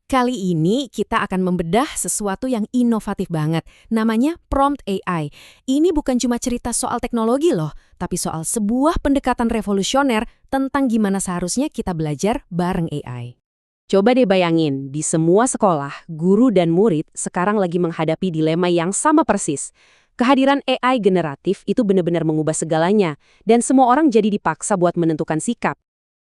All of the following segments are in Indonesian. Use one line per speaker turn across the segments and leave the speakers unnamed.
Kali ini kita akan membedah sesuatu yang inovatif banget, namanya Prompt AI. Ini bukan cuma cerita soal teknologi loh, tapi soal sebuah pendekatan revolusioner tentang gimana seharusnya kita belajar bareng AI.
Coba deh bayangin, di semua sekolah, guru dan murid sekarang lagi menghadapi dilema yang sama persis. Kehadiran AI generatif itu benar-benar mengubah segalanya, dan semua orang jadi dipaksa buat menentukan sikap.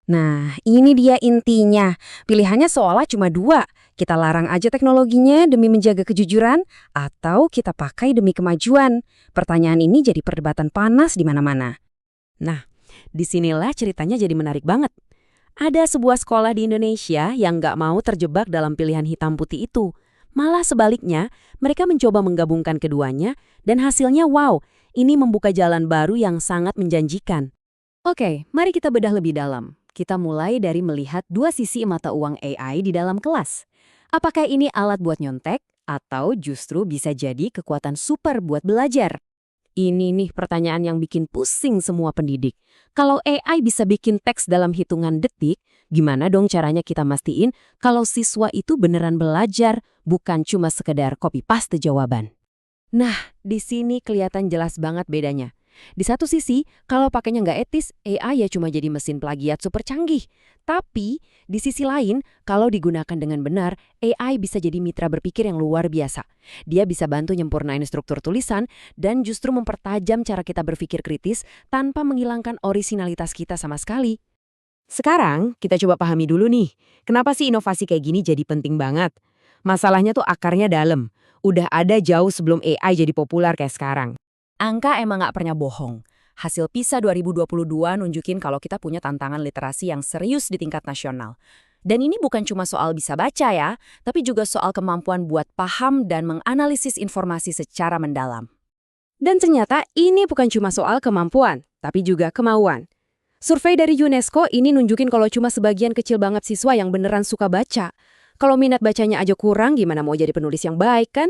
Nah, ini dia intinya. Pilihannya seolah cuma dua. Kita larang aja teknologinya demi menjaga kejujuran, atau kita pakai demi kemajuan. Pertanyaan ini jadi perdebatan panas di mana-mana.
Nah, disinilah ceritanya jadi menarik banget. Ada sebuah sekolah di Indonesia yang nggak mau terjebak dalam pilihan hitam putih itu. Malah sebaliknya, mereka mencoba menggabungkan keduanya, dan hasilnya wow, ini membuka jalan baru yang sangat menjanjikan. Oke, mari kita bedah lebih dalam. Kita mulai dari melihat dua sisi mata uang AI di dalam kelas. Apakah ini alat buat nyontek, atau justru bisa jadi kekuatan super buat belajar? Ini nih pertanyaan yang bikin pusing semua pendidik. Kalau AI bisa bikin teks dalam hitungan detik, gimana dong caranya kita mastiin kalau siswa itu beneran belajar, bukan cuma sekedar copy-paste jawaban? Nah, di sini kelihatan jelas banget bedanya. Di satu sisi, kalau pakainya nggak etis, AI ya cuma jadi mesin plagiat super canggih. Tapi, di sisi lain, kalau digunakan dengan benar, AI bisa jadi mitra berpikir yang luar biasa. Dia bisa bantu nyempurnain struktur tulisan dan justru mempertajam cara kita berpikir kritis tanpa menghilangkan orisinalitas kita sama sekali. Sekarang, kita coba pahami dulu nih, kenapa sih inovasi kayak gini jadi penting banget? Masalahnya tuh akarnya dalam. Udah ada jauh sebelum AI jadi populer kayak sekarang. Angka emang nggak pernah bohong. Hasil PISA 2022 nunjukin kalau kita punya tantangan literasi yang serius di tingkat nasional. Dan ini bukan cuma soal bisa baca ya, tapi juga soal kemampuan buat paham dan menganalisis informasi secara mendalam. Dan ternyata ini bukan cuma soal kemampuan, tapi juga kemauan. Survei dari UNESCO ini nunjukin kalau cuma sebagian kecil banget siswa yang beneran suka baca. Kalau minat bacanya aja kurang, gimana mau jadi penulis yang baik kan?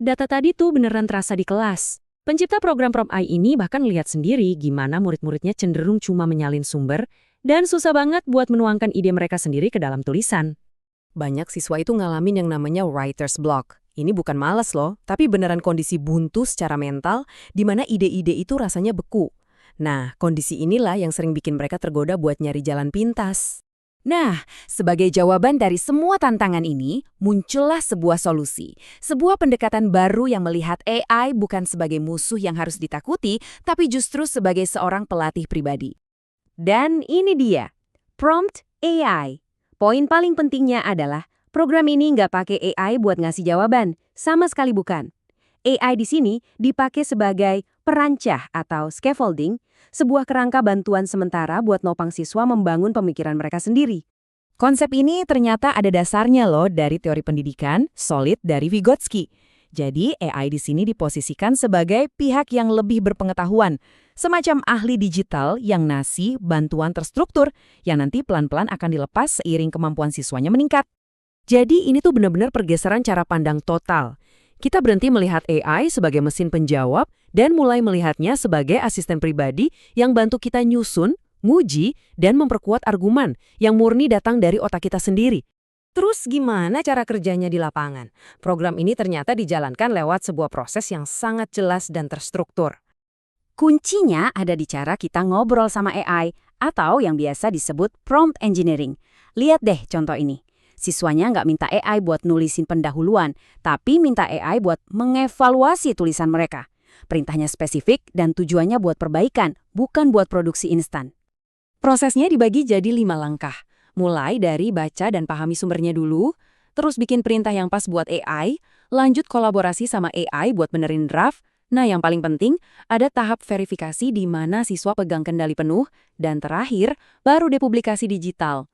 Data tadi tuh beneran terasa di kelas. Pencipta program Prompt AI ini bahkan lihat sendiri gimana murid-muridnya cenderung cuma menyalin sumber dan susah banget buat menuangkan ide mereka sendiri ke dalam tulisan. Banyak siswa itu ngalamin yang namanya writer's block. Ini bukan malas loh, tapi beneran kondisi buntu secara mental di mana ide-ide itu rasanya beku. Nah, kondisi inilah yang sering bikin mereka tergoda buat nyari jalan pintas. Nah, sebagai jawaban dari semua tantangan ini, muncullah sebuah solusi. Sebuah pendekatan baru yang melihat AI bukan sebagai musuh yang harus ditakuti, tapi justru sebagai seorang pelatih pribadi. Dan ini dia, Prompt AI. Poin paling pentingnya adalah, program ini nggak pakai AI buat ngasih jawaban, sama sekali bukan. AI di sini dipakai sebagai perancah atau scaffolding, sebuah kerangka bantuan sementara buat nopang siswa membangun pemikiran mereka sendiri. Konsep ini ternyata ada dasarnya loh dari teori pendidikan, solid dari Vygotsky. Jadi AI di sini diposisikan sebagai pihak yang lebih berpengetahuan, semacam ahli digital yang ngasih bantuan terstruktur yang nanti pelan-pelan akan dilepas seiring kemampuan siswanya meningkat. Jadi ini tuh benar-benar pergeseran cara pandang total. Kita berhenti melihat AI sebagai mesin penjawab dan mulai melihatnya sebagai asisten pribadi yang bantu kita nyusun, nguji, dan memperkuat argumen yang murni datang dari otak kita sendiri. Terus gimana cara kerjanya di lapangan? Program ini ternyata dijalankan lewat sebuah proses yang sangat jelas dan terstruktur. Kuncinya ada di cara kita ngobrol sama AI atau yang biasa disebut prompt engineering. Lihat deh contoh ini. Siswanya nggak minta AI buat nulisin pendahuluan, tapi minta AI buat mengevaluasi tulisan mereka. Perintahnya spesifik dan tujuannya buat perbaikan, bukan buat produksi instan. Prosesnya dibagi jadi 5 langkah. Mulai dari baca dan pahami sumbernya dulu, terus bikin perintah yang pas buat AI, lanjut kolaborasi sama AI buat benerin draft. Nah, yang paling penting, ada tahap verifikasi di mana siswa pegang kendali penuh, dan terakhir, baru depublikasi digital.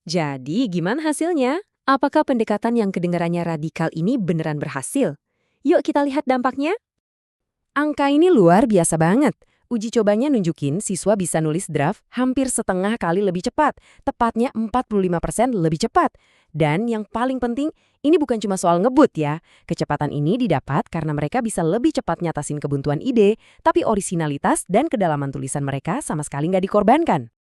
Jadi, gimana hasilnya? Apakah pendekatan yang kedengarannya radikal ini beneran berhasil? Yuk kita lihat dampaknya. Angka ini luar biasa banget. Uji cobanya nunjukin siswa bisa nulis draft hampir setengah kali lebih cepat, tepatnya 45% lebih cepat. Dan yang paling penting, ini bukan cuma soal ngebut ya. Kecepatan ini didapat karena mereka bisa lebih cepat nyatasin kebuntuan ide, tapi orisinalitas dan kedalaman tulisan mereka sama sekali nggak dikorbankan.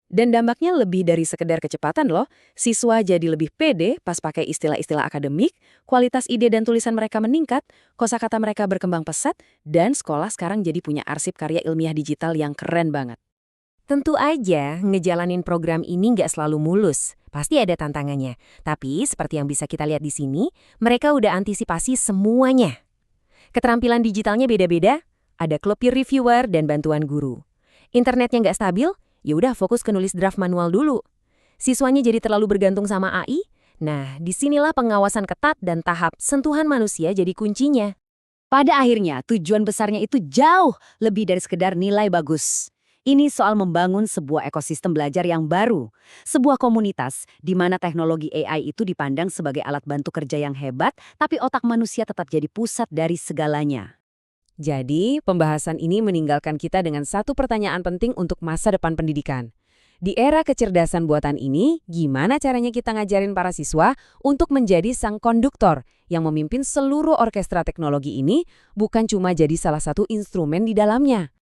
Dan dampaknya lebih dari sekedar kecepatan loh. Siswa jadi lebih pede pas pakai istilah-istilah akademik, kualitas ide dan tulisan mereka meningkat, kosakata mereka berkembang pesat, dan sekolah sekarang jadi punya arsip karya ilmiah digital yang keren banget.
Tentu aja, ngejalanin program ini nggak selalu mulus. Pasti ada tantangannya. Tapi seperti yang bisa kita lihat di sini, mereka udah antisipasi semuanya. Keterampilan digitalnya beda-beda, ada klub peer reviewer dan bantuan guru. Internetnya nggak stabil, ya udah fokus ke nulis draft manual dulu. Siswanya jadi terlalu bergantung sama AI. Nah, disinilah pengawasan ketat dan tahap sentuhan manusia jadi kuncinya.
Pada akhirnya, tujuan besarnya itu jauh lebih dari sekedar nilai bagus. Ini soal membangun sebuah ekosistem belajar yang baru, sebuah komunitas di mana teknologi AI itu dipandang sebagai alat bantu kerja yang hebat, tapi otak manusia tetap jadi pusat dari segalanya.
Jadi, pembahasan ini meninggalkan kita dengan satu pertanyaan penting untuk masa depan pendidikan. Di era kecerdasan buatan ini, gimana caranya kita ngajarin para siswa untuk menjadi sang konduktor yang memimpin seluruh orkestra teknologi ini, bukan cuma jadi salah satu instrumen di dalamnya?